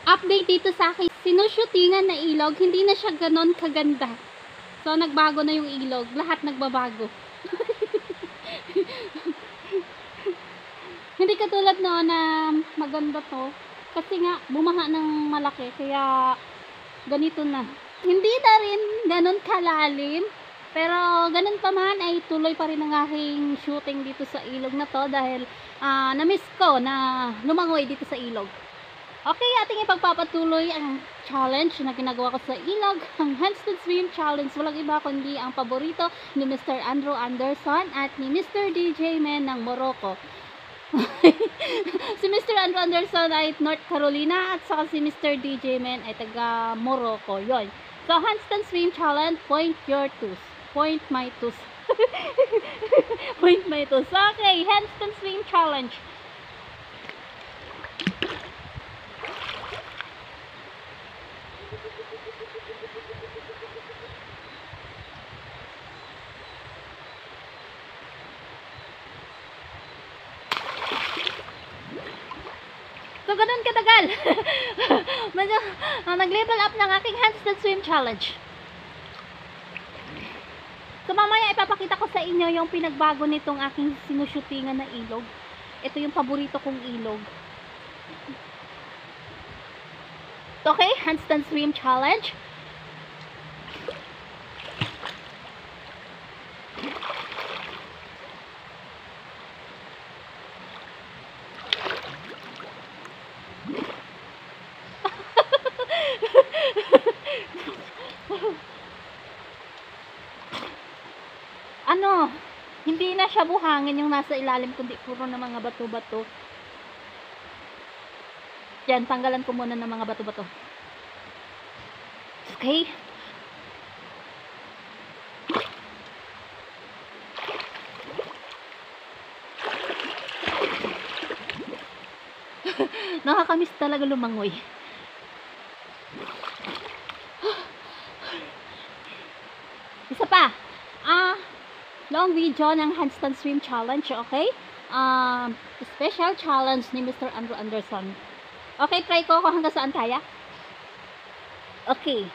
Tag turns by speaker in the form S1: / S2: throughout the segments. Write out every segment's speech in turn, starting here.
S1: Update dito sa akin, sinushootingan na ilog, hindi na siya ganon kaganda. So, nagbago na yung ilog. Lahat nagbabago. Hindi katulad noon na maganda to. Kasi nga, bumaha ng malaki. Kaya, ganito na. Hindi na rin ganon kalalim. Pero, ganun pa man, ay tuloy pa rin ang aking shooting dito sa ilog na to. Dahil, na-miss ko na lumangoy dito sa ilog. Okay, ating ipagpapatuloy ang challenge na ginagawa ko sa ilog, ang handstand swim challenge. Walang iba kundi ang paborito ni Mr. Andrew Anderson at ni Mr. DJ Man ng Morocco. Si Mr. Andrew Anderson ay North Carolina at saka si Mr. DJ Man ay taga Morocco. Yon. So, handstand swim challenge, point your toes. Point my toes. Point my toes. Okay, handstand swim challenge. So, ganun katagal. Medyo, nag-level up ng aking handstand swim challenge. So, mamaya ipapakita ko sa inyo yung pinagbago nitong aking sinushootingan na ilog. Ito yung paborito kong ilog. Okay, handstand swim challenge. Ano, hindi na siya buhangin yung nasa ilalim, kundi puro na mga bato-bato. Yan, tanggalan ko muna ng mga bato-bato. Okay. Nakakamiss talaga lumangoy. Isa pa. Long video ng handstand swim challenge, okay? Special challenge ni Mr. Andrew Anderson. Okay, try ko hanggang saan kaya. Okay.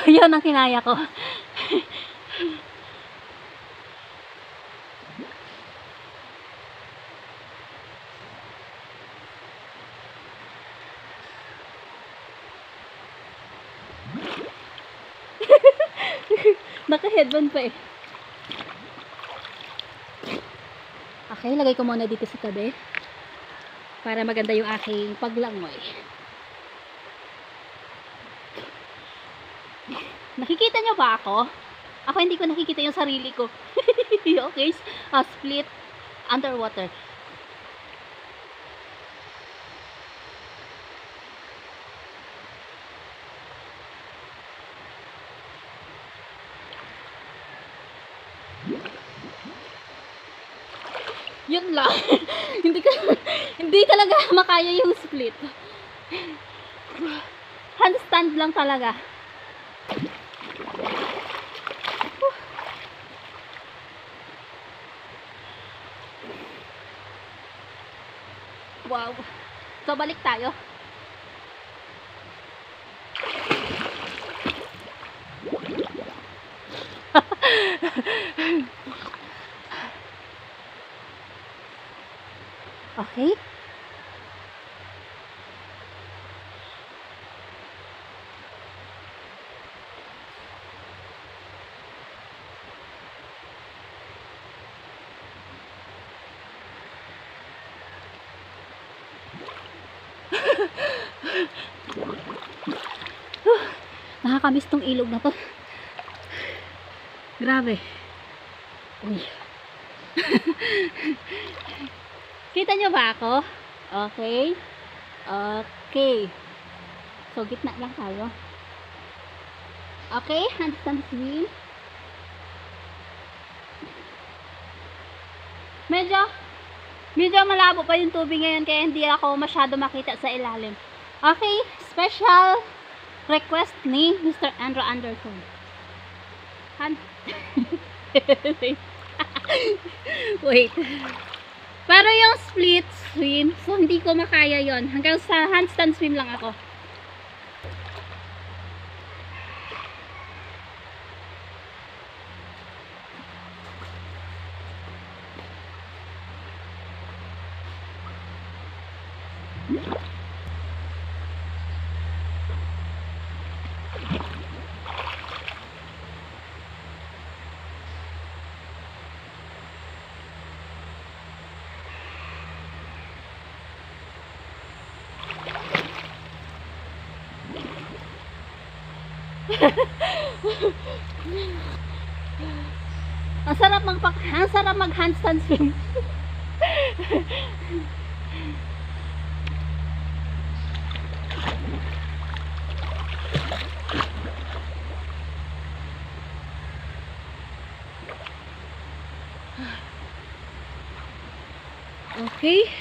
S1: Yan ang kinaya ko. Naka-headband pa eh. Okay, lagay ko muna dito sa tabi para maganda yung aking paglangoy. Nakikita nyo ba ako? Ako hindi ko nakikita yung sarili ko. Okay, split underwater. Yun lang. hindi talaga makaya yung split. Handstand lang talaga. Wow. So, balik tayo. Okay. Nakakamiss tong ilog na to. Grabe. Uy. Kita nyo ba ako? Okay. Okay. So, gitna lang tayo. Okay, handstand swim. Medyo, medyo malabo pa yung tubig ngayon kaya hindi ako masyado makita sa ilalim. Okay, special request ni Mr. Andrew Anderson. Wait. Pero yung split swim, so hindi ko makaya yon. Hanggang sa handstand swim lang ako. Ang sarap mag handstand swim. Okay.